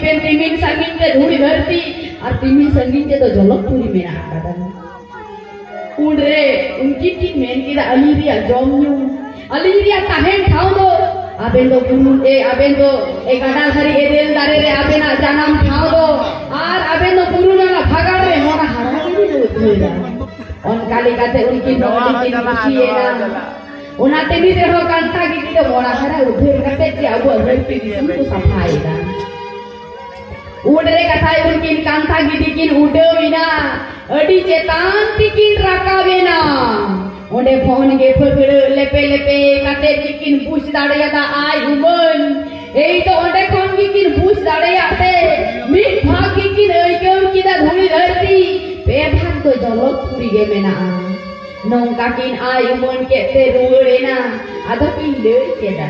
मीठे तिमिन संगीन के धूड़ी धरती और तिमिन संगीन के तो जलकपुरी में ना आता उड़े उनकी की मेन की अलीरिया जोम्यू अलीरिया ताहें ठाव दो आबेन दो गुरुन आबेन दो गाडा धरी एदेल दारे रे आबेना जानम ठाव दो और आबेन दो गुरुन ना भागाड़ रे मोना हारा की दो धोइला on kali kate unki nodi ki kusiena onate ni reho kanta ki to mola hara udhir kate ti abu berpi itu sampai kan udre kathai unkin kanta gidikin udewina adi cetan tikin rakawena onde phone ge phagde lepe lepe kate tikin bush dadayata ai human ei to onde khon gikin bush dadayate mit bhag gikin eikem kita dhuli dharti Bebhan to jolok puri ge mena nong kakin ai umon ke te ruwe na ada pinde ke da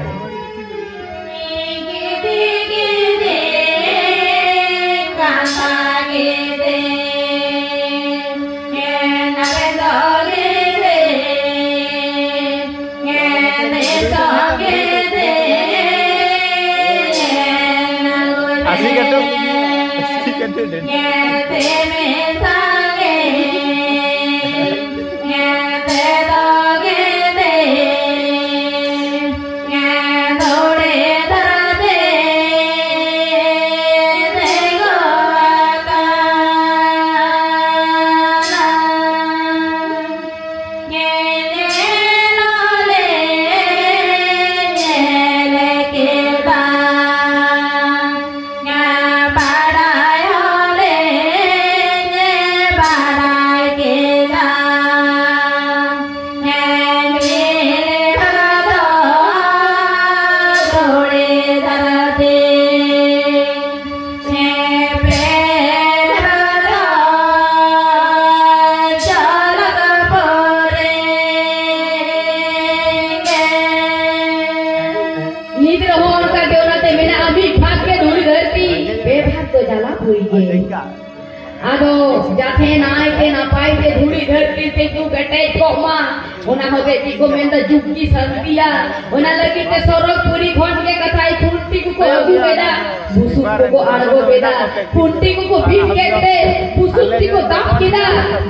Ado jathe naik ke napai ke dhuri dharti se tu bete koma ona hoge ki ko menda jukki santia ona lagi te sorok puri khon ke kathai punti ko agu beda busuk ko argo beda punti ko bit ke te busuk ko dap kida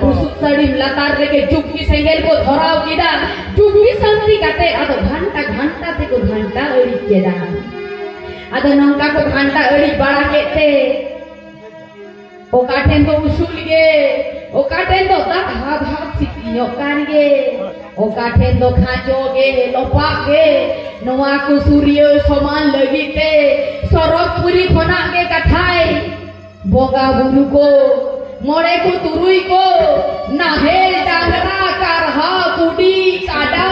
busuk sadi latar leke jukki sengel ko dhorao kida jukki santi kate ado ghanta te ko ghanta ori keda ado nongka ko ghanta ori bara ke te Okaten to usul ge, okaten to tak hat siti kan ge, okaten to khajo ge, lopak ge, noa ku surya saman lagi te, sorok puri khona ge kathai, boga buru ko, more ku turui ko, nahel dangra karha kudi kada,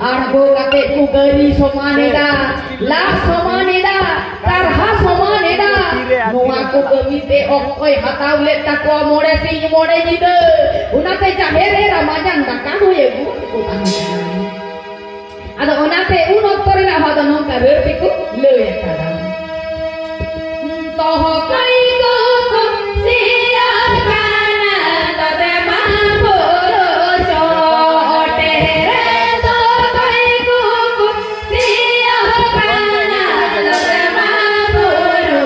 argo kate ku gari samaneda, lah samaneda, karha samaneda. Noa ko gemite okoy hataw let takwa more si more jide unate jahere ramajan dakan hoye gu ko tahan ada onate un ottore na hada non ka berti ku le kada toho kai ko sia kana tade ma boro chote re to kai ko sia kana tade ma boro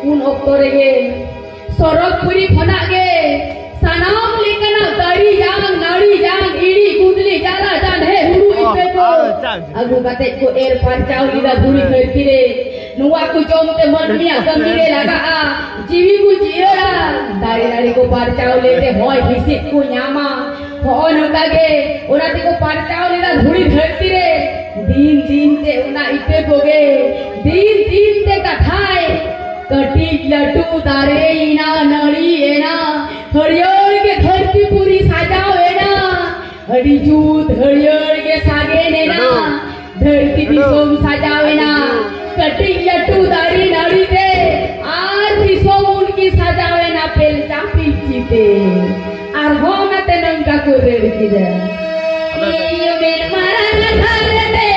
उन octo रेगे सरक पुरी खना गे सनाम लेकना दाढ़ी जांग नाड़ी जांग इड़ी कुंडली जाला जान हे हुरु इते को अगु कते को एर पांचाव लीदा धुरी धरती रे नुआ को जोमते मनमिया गंभीरे लगा जीवी को जियोड़ा दाढ़ी दाढ़ी को पांचाव लेते होय हिसित को न्यामा होय नका गे ओराती को पांचाव लीदा धुरी धरती रे दिन दिन ते उना इते को गे दिन दिन ते कथाय कटी लटू दारे इना नड़ी एना हरियर के धरती पूरी साजाओ एना हरी जूत हरियर के सागे नेना धरती दिसोम साजाओ एना कटी लटू दारी नड़ी दे आज दिसोम उनकी साजाओ एना पेल चापिल चीते और हो मैं ते नंगा को रेड़ की दे ये मेरे मरण घर दे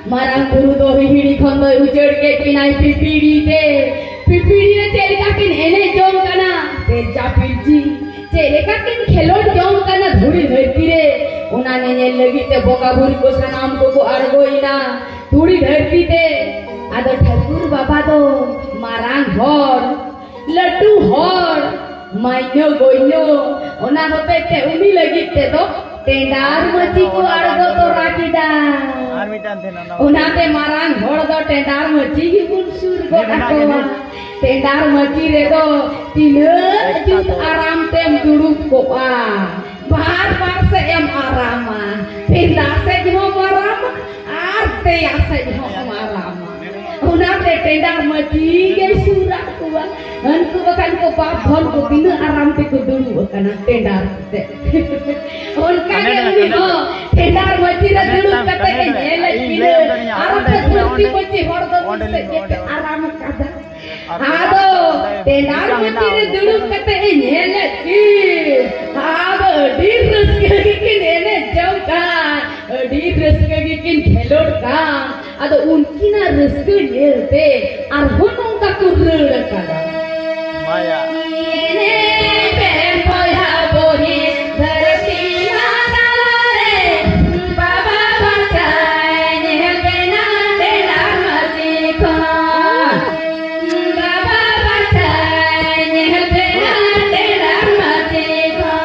marang guru do hihiri khondo ujar ke kinai pipiri te pipiri re chelika kin ene jom kana te japilji chelika kin khelon jom kana dhuri dharti re una ne ne lagi te bokaburi ko sanam ko argoina dhuri dharti te ado Thakur Baba do marang hor laddu hor maino goino ona hote te uni lagi te do टेंडार मची को आड़गो तो राखीदा उनाते मारांग घोड़ दो टेंडार मची की कुन सुर को डाकोवा टेंडार मची रे दो तीन जुत आराम तेम दुड़ुक को बार बार से एम आरामा फिर दासे जो आराम आते आसे जो आरामा उनाते टेंडार मची के सुरा कुवा हनको बकन को बाप भन को बिना आराम पे को दुड़ु बकना टेंडार ते उनका के हो टेंडार मची रे दुड़ु कते के नेले किरे आरो ते धरती मची हर दो से आराम कादा आदो टेंडार मची रे दुड़ु कते के नेले की आदो डीरस के नेले जौका डीरस के किन खेलोड का आदो उनकी ना रस्क नेलते और हुन का कुरड़ कादा माया ने पेन पोया बोरी धरती माता रे बाबा बचाए नेहल बेना टेंडार मची को बाबा बचाए नेहल बेना टेंडार मची को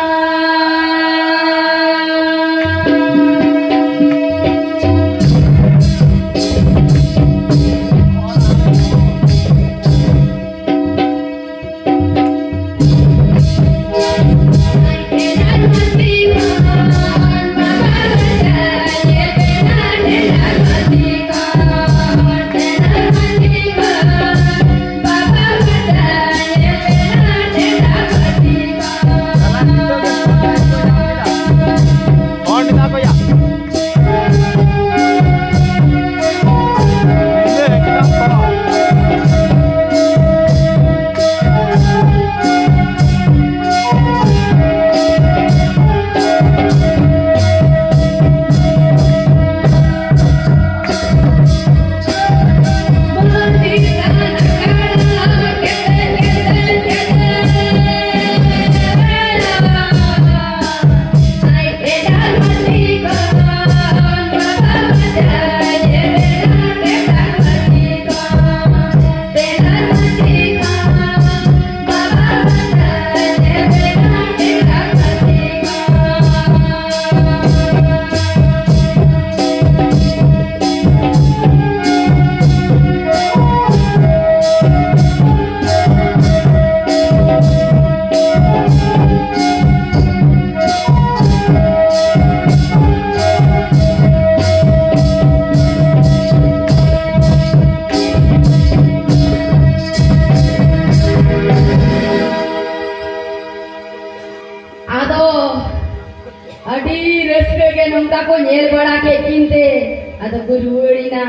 ᱟᱫᱚ ᱠᱚ ᱨᱩᱣᱟᱹᱲᱤᱱᱟ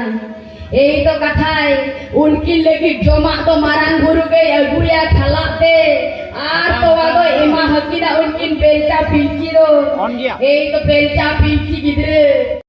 ᱮᱭ ᱛᱚ ᱠᱟᱛᱷᱟᱭ ᱩᱱᱠᱤᱱ ᱞᱟᱹᱜᱤᱫ ᱡᱚᱢᱟᱜ ᱫᱚ ᱢᱟᱨᱟᱝ ᱵᱩᱨᱩ ᱜᱮᱭ ᱟᱹᱜᱩᱭᱟ ᱠᱷᱟᱞᱟᱜ ᱛᱮ ᱟᱨ ᱛᱚᱣᱟ ᱫᱚ ᱮᱢᱟ ᱦᱟᱹᱠᱤᱱᱟ ᱩᱱᱠᱤᱱ ᱯᱮᱞᱪᱟ ᱯᱤᱞᱪᱤ ᱫᱚ ᱮᱭ ᱛᱚ ᱯᱮᱞᱪᱟ ᱯᱤᱞᱪᱤ ᱜᱤᱫᱽᱨᱟᱹ